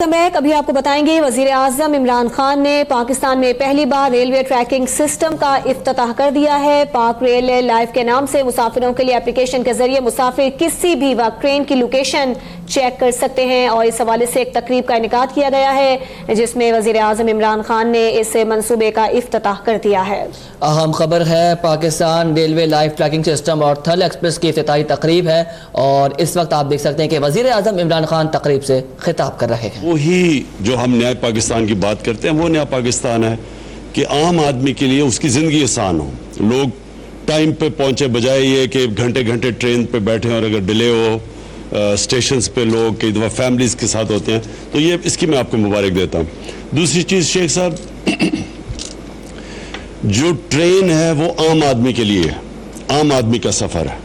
अभी आपको बताएंगे वजीर आजम इमरान खान ने पाकिस्तान में पहली बार रेलवे ट्रैकिंग सिस्टम का इफ्तिताह कर दिया है। पाक रेल लाइव के नाम से मुसाफिरों के लिए एप्लीकेशन के जरिए मुसाफिर किसी भी वक्त ट्रेन की लोकेशन चेक कर सकते हैं और इस हवाले से एक तकरीब का इनेकाद किया गया है जिसमें वजीर आजम इमरान खान ने इस मंसूबे का इफ्तिताह कर दिया है। अहम खबर है, Pakistan railway live tracking system और थल एक्सप्रेस की इफ्तिताही तकरीब है और इस वक्त आप देख सकते हैं कि वजीर आजम इमरान खान तकरीब से खिताब कर रहे हैं। वही जो हम नया पाकिस्तान की बात करते हैं वो नया पाकिस्तान है कि आम आदमी के लिए उसकी ज़िंदगी आसान हो, लोग टाइम पे पहुंचे बजाय ये कि घंटे घंटे ट्रेन पे बैठे और अगर डिले हो स्टेशंस पे लोग कई दफ़ा फैमिलीज़ के साथ होते हैं, तो ये इसकी मैं आपको मुबारक देता हूँ। दूसरी चीज़ शेख साहब, जो ट्रेन है वो आम आदमी के लिए है, आम आदमी का सफ़र है।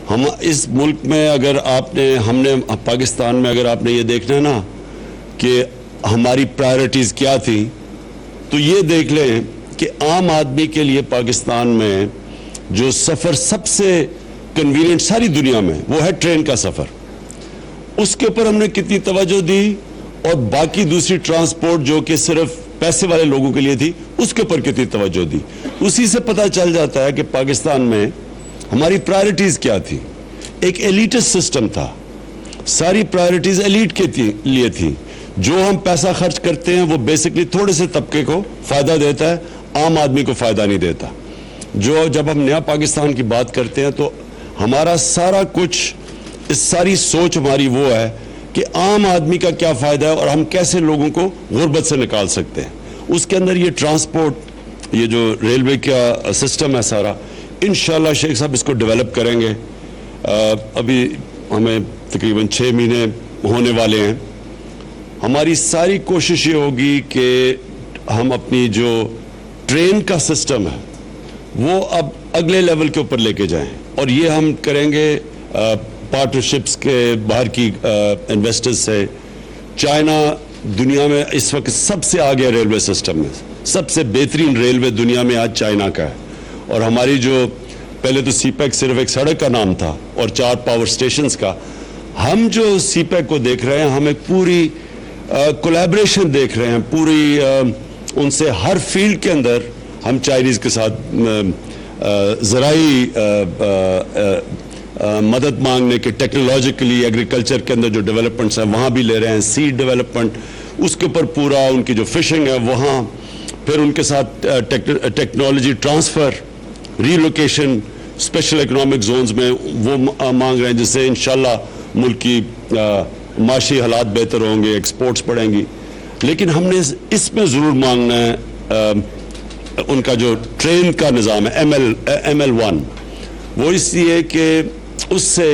हम इस मुल्क में अगर हमने पाकिस्तान में अगर आपने ये देखना है ना कि हमारी प्रायोरिटीज़ क्या थी, तो ये देख लें कि आम आदमी के लिए पाकिस्तान में जो सफ़र सबसे कन्वीनियंट सारी दुनिया में वो है ट्रेन का सफ़र। उसके ऊपर हमने कितनी तवज्जो दी और बाकी दूसरी ट्रांसपोर्ट जो कि सिर्फ पैसे वाले लोगों के लिए थी उसके ऊपर कितनी तवज्जो दी। उसी से पता चल जाता है कि पाकिस्तान में हमारी प्रायोरिटीज़ क्या थी। एक एलिटिस्ट सिस्टम था, सारी प्रायोरिटीज़ एलिट के लिए थी। जो हम पैसा खर्च करते हैं वो बेसिकली थोड़े से तबके को फ़ायदा देता है, आम आदमी को फ़ायदा नहीं देता। जब हम नया पाकिस्तान की बात करते हैं तो हमारा सारा कुछ, इस सारी सोच हमारी वो है कि आम आदमी का क्या फ़ायदा है और हम कैसे लोगों को गुर्बत से निकाल सकते हैं। उसके अंदर ये ट्रांसपोर्ट, ये जो रेलवे का सिस्टम है सारा, इंशाल्लाह शेख साहब इसको डेवलप करेंगे। अभी हमें तकरीबन 6 महीने होने वाले हैं। हमारी सारी कोशिश ये होगी कि हम अपनी जो ट्रेन का सिस्टम है वो अब अगले लेवल के ऊपर लेके जाएं और ये हम करेंगे पार्टनरशिप्स के बाहर की इन्वेस्टर्स से। चाइना दुनिया में इस वक्त सबसे आगे रेलवे सिस्टम में, सबसे बेहतरीन रेलवे दुनिया में आज चाइना का है। और हमारी जो पहले तो सीपैक सिर्फ एक सड़क का नाम था और 4 पावर स्टेशंस का, हम जो सीपैक को देख रहे हैं हम एक पूरी कोलैबोरेशन देख रहे हैं, पूरी उनसे हर फील्ड के अंदर हम चाइनीज़ के साथ ज़राई मदद मांगने के, टेक्नोलॉजिकली एग्रीकल्चर के अंदर जो डेवलपमेंट्स हैं वहाँ भी ले रहे हैं, सीड डेवलपमेंट, उसके ऊपर पूरा उनकी जो फिशिंग है वहाँ, फिर उनके साथ technology transfer, relocation, special economic zones में वो मांग रहे हैं, जिससे इंशाल्लाह मुल्क की माशी हालात बेहतर होंगे, एक्सपोर्ट्स बढ़ेंगी। लेकिन हमने इसमें ज़रूर मांगना है उनका जो ट्रेन का निज़ाम है ML1, वो इसलिए कि उससे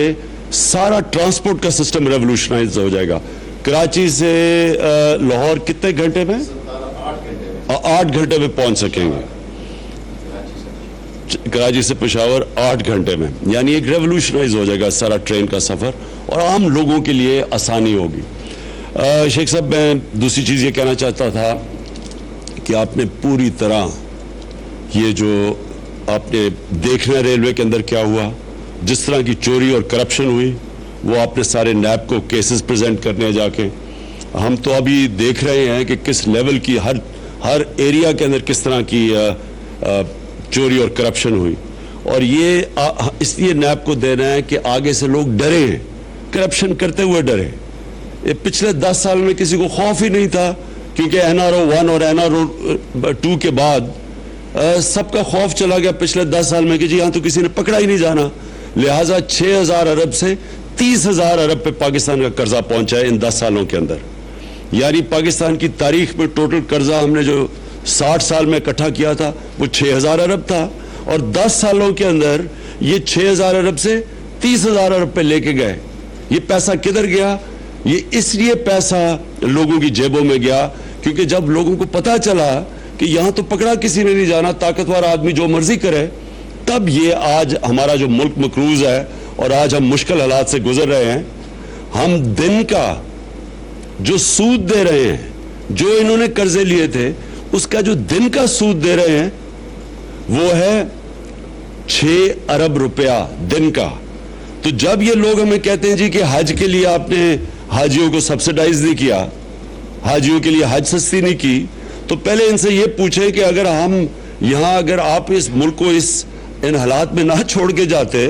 सारा ट्रांसपोर्ट का सिस्टम रेवोल्यूशनाइज हो जाएगा। कराची से लाहौर कितने घंटे में? 8 घंटे में पहुंच सकेंगे। कराची से पेशावर 8 घंटे में, यानी एक रेवोल्यूशनाइज हो जाएगा सारा ट्रेन का सफ़र और आम लोगों के लिए आसानी होगी। शेख साहब, मैं दूसरी चीज़ ये कहना चाहता था कि आपने पूरी तरह ये जो आपने देखना रेलवे के अंदर क्या हुआ, जिस तरह की चोरी और करप्शन हुई, वो आपने सारे नैब को केसेस प्रेजेंट करने जाके, हम तो अभी देख रहे हैं कि किस लेवल की हर एरिया के अंदर किस तरह की चोरी और करप्शन हुई। और ये इसलिए नैब को देना है कि आगे से लोग डरे हैं, करप्शन करते हुए डरे। पिछले 10 साल में किसी को खौफ ही नहीं था, क्योंकि NRO 1 और NRO 2 के बाद सबका खौफ चला गया पिछले 10 साल में कि जी यहाँ तो किसी ने पकड़ा ही नहीं जाना। लिहाजा 6,000 अरब से 30,000 अरब पे पाकिस्तान का कर्जा पहुंचा है इन 10 सालों के अंदर। यानी पाकिस्तान की तारीख में टोटल कर्जा हमने जो 60 साल में इकट्ठा किया था वो 6,000 अरब था और 10 सालों के अंदर ये 6,000 अरब से 30,000 अरब पे लेके गए। ये पैसा किधर गया? ये इसलिए पैसा लोगों की जेबों में गया क्योंकि जब लोगों को पता चला कि यहाँ तो पकड़ा किसी ने नहीं जाना, ताकतवर आदमी जो मर्जी करे, तब ये आज हमारा जो मुल्क मकरूज है और आज हम मुश्किल हालात से गुजर रहे हैं। हम दिन का जो सूद दे रहे हैं, जो इन्होंने कर्जे लिए थे उसका जो दिन का सूद दे रहे हैं वो है 6 अरब रुपया दिन का। तो जब ये लोग हमें कहते हैं जी कि हज के लिए आपने हाजियों को सब्सिडाइज नहीं किया, حاجیوں کے لیے حج سستی نہیں کی، تو پہلے ان سے یہ پوچھیں کہ اگر ہم یہاں، اگر آپ اس ملک کو ان حالات میں نہ چھوڑ کے جاتے،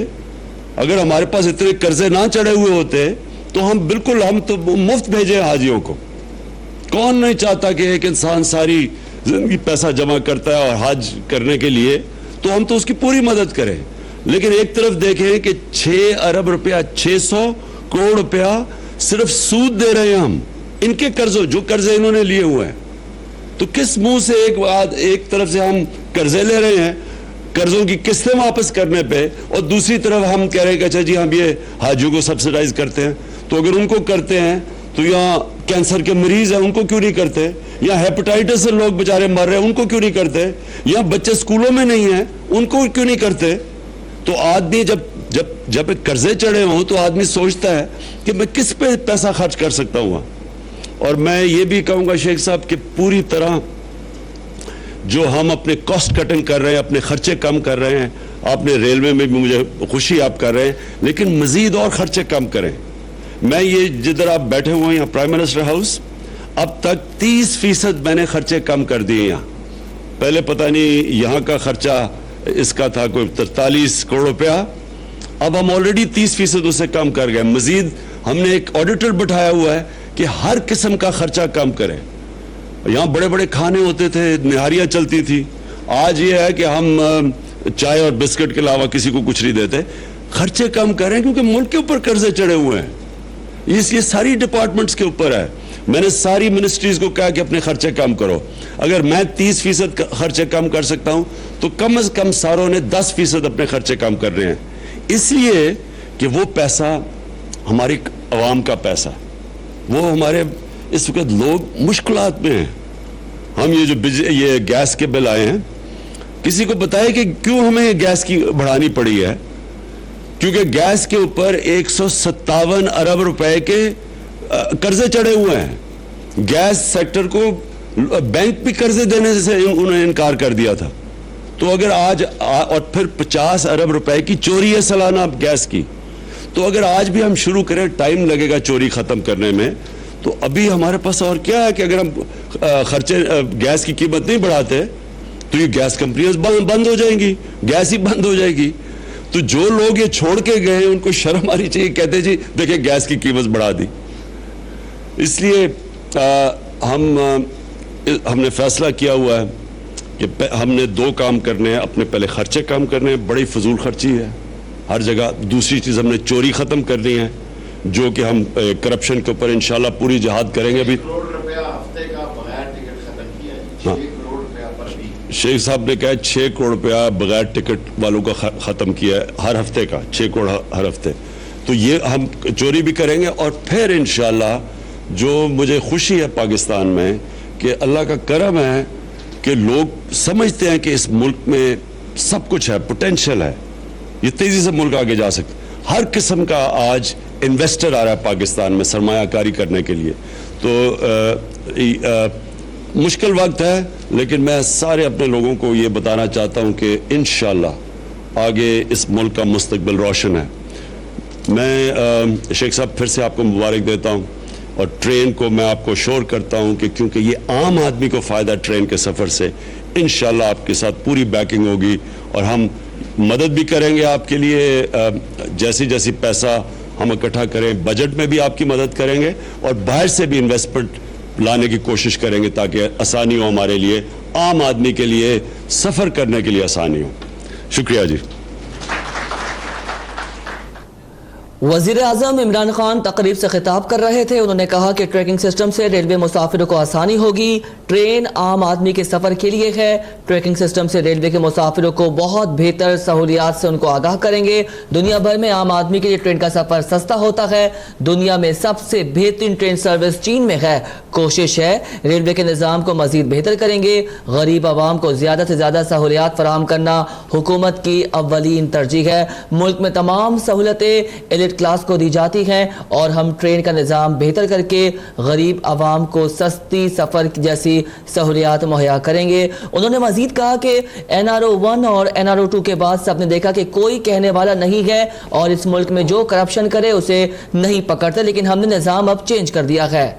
اگر ہمارے پاس اتنے قرضے نہ چڑھے ہوئے ہوتے تو ہم تو مفت بھیجیں حاجیوں کو۔ کون نہیں چاہتا کہ ایک انسان ساری زندگی پیسہ جمع کرتا ہے اور حج کرنے کے لیے، تو ہم تو اس کی پوری مدد کریں۔ لیکن ایک طرف دیکھیں کہ 6 ارب روپیہ، 600 کروڑ روپیہ صرف سود دے رہے ہیں ہم ان کے قرضوں، جو قرضے انہوں نے لیے ہوئے ہیں۔ تو کس منہ سے ایک طرف سے ہم قرضے لے رہے ہیں قرضوں کی قسطیں واپس کرنے پہ، اور دوسری طرف ہم کہہ رہے ہیں کہ اچھا جی ہم یہ حاجیوں کو سبسیڈائز کرتے ہیں۔ تو اگر ان کو کرتے ہیں تو یہاں کینسر کے مریض ہیں ان کو کیوں نہیں کرتے؟ یا ہیپیٹائٹس سے لوگ بیچارے مر رہے ہیں ان کو کیوں نہیں کرتے؟ یا بچے سکولوں میں نہیں ہیں ان کو کیوں نہیں کرتے؟ تو آدمی جب قرضے چڑھے ہوں تو آدمی سوچتا ہے کہ میں کس پہ پیسہ خرچ کر سکتا ہوں۔ اور میں یہ بھی کہوں گا شیخ صاحب کہ پوری طرح جو ہم اپنے کاسٹ کٹنگ کر رہے ہیں، اپنے خرچے کم کر رہے ہیں، آپ نے ریلوے میں بھی مجھے خوشی آپ کر رہے ہیں، لیکن مزید اور خرچے کم کریں۔ میں یہ جدھر آپ بیٹھے ہوئے ہیں یہاں پرائم منسٹر ہاؤس، اب تک 30% میں نے خرچے کم کر دیے یہاں۔ پہلے پتہ نہیں یہاں کا خرچہ اس کا تھا کوئی 43 کروڑ روپیہ، اب ہم آلریڈی 30% اس سے کم کر گئے۔ مزید ہم نے ایک آڈیٹر بٹھایا ہوا ہے کہ ہر قسم کا خرچہ کم کریں۔ یہاں بڑے بڑے کھانے ہوتے تھے، نہاریاں چلتی تھی، آج یہ ہے کہ ہم چائے اور بسکٹ کے علاوہ کسی کو کچھ نہیں دیتے۔ خرچے کم کریں کیونکہ ملک کے اوپر قرضے چڑھے ہوئے ہیں، یہ ساری ڈپارٹمنٹس کے اوپر ہے۔ میں نے ساری منسٹریز کو کہا کہ اپنے خرچے کم کرو۔ اگر میں 30% خرچے کم کر سکتا ہوں تو کم از کم ساروں نے 10% اپنے خرچے کم کر رہے ہیں، اس لیے کہ وہ پیسہ ہماری عوام کا پیسہ، وہ ہمارے اس وقت لوگ مشکلات میں ہیں۔ ہم یہ گیس کے بل آئے ہیں، کسی کو بتائے کہ کیوں ہمیں گیس کی بڑھانی پڑی ہے؟ کیونکہ گیس کے اوپر 157 ارب روپے کے قرضے چڑھے ہوئے ہیں۔ گیس سیکٹر کو بینک بھی قرضے دینے سے انہوں نے انکار کر دیا تھا۔ تو اگر آج اور پھر 50 ارب روپے کی چوری ہے سالانہ گیس کی، تو اگر آج بھی ہم شروع کریں، ٹائم لگے گا چوری ختم کرنے میں، تو ابھی ہمارے پاس اور کیا ہے کہ اگر ہم خرچے گیس کی قیمت نہیں بڑھاتے تو یہ گیس کمپنیاں بند ہو جائیں گی، گیس ہی بند ہو جائے گی۔ تو جو لوگ یہ چھوڑ کے گئے ہیں ان کو شرم آنی چاہیے، کہتے جی دیکھیں گیس کی قیمت بڑھا دی۔ اس لیے ہم نے فیصلہ کیا ہوا ہے کہ ہم نے 2 کام کرنے ہیں، اپنے پہلے خرچے کم کرنے ہیں، بڑی فضول خرچی ہے ہر جگہ۔ دوسری چیز ہم نے چوری ختم کرنی ہے، جو کہ ہم کرپشن کے اوپر انشاءاللہ پوری جہاد کریں گے۔ ابھی شیخ صاحب نے کہا 6 کروڑ روپیہ بغیر ٹکٹ والوں کا ختم کیا ہے ہر ہفتے کا، 6 کروڑ ہر ہفتے۔ تو یہ ہم چوری بھی کریں گے، اور پھر انشاءاللہ جو مجھے خوشی ہے پاکستان میں کہ اللہ کا کرم ہے کہ لوگ سمجھتے ہیں کہ اس ملک میں سب کچھ ہے، پوٹینشل ہے، یہ تیزی سے ملک آگے جا سکتا۔ ہر قسم کا آج انویسٹر آ رہا ہے پاکستان میں سرمایہ کاری کرنے کے لیے۔ تو مشکل وقت ہے، لیکن میں سارے اپنے لوگوں کو یہ بتانا چاہتا ہوں کہ انشاءاللہ آگے اس ملک کا مستقبل روشن ہے۔ میں شیخ صاحب پھر سے آپ کو مبارک دیتا ہوں، اور ٹرین کو میں آپ کو شور کرتا ہوں کہ کیونکہ یہ عام آدمی کو فائدہ ٹرین کے سفر سے، انشاءاللہ آپ کے ساتھ پوری بیکنگ ہوگی، اور ہم مدد بھی کریں گے آپ کے لیے۔ جیسی پیسہ ہم اکٹھا کریں، بجٹ میں بھی آپ کی مدد کریں گے، اور باہر سے بھی انویسٹمنٹ لانے کی کوشش کریں گے تاکہ آسانی ہو ہمارے لیے، عام آدمی کے لیے سفر کرنے کے لیے آسانی ہو۔ شکریہ جی۔ وزیر اعظم عمران خان تقریب سے خطاب کر رہے تھے۔ انہوں نے کہا کہ ٹریکنگ سسٹم سے ریلوے مسافروں کو آسانی ہوگی، ٹرین عام آدمی کے سفر کے لیے ہے۔ ٹریکنگ سسٹم سے ریلوے کے مسافروں کو بہت بہتر سہولیات سے ان کو آگاہ کریں گے۔ دنیا بھر میں عام آدمی کے لیے ٹرین کا سفر سستا ہوتا ہے۔ دنیا میں سب سے بہترین ٹرین سروس چین میں ہے۔ کوشش ہے ریلوے کے نظام کو مزید بہتر کریں گے۔ غریب عوام کو زیادہ سے زیادہ سہولیات فراہم کرنا حکومت کی اولین ترجیح ہے۔ ملک میں تمام سہولتیں ایلیٹ کلاس کو دی جاتی ہیں، اور ہم ٹرین کا نظام بہتر کر کے غریب عوام کو سستی سفر جیسی سہولیات مہیا کریں گے۔ انہوں نے مزید کہا کہ NRO 1 اور NRO 2 کے بعد سب نے دیکھا کہ کوئی کہنے والا نہیں ہے، اور اس ملک میں جو کرپشن کرے اسے نہیں پکڑتے، لیکن ہم نے نظام اب چینج کر دیا ہے۔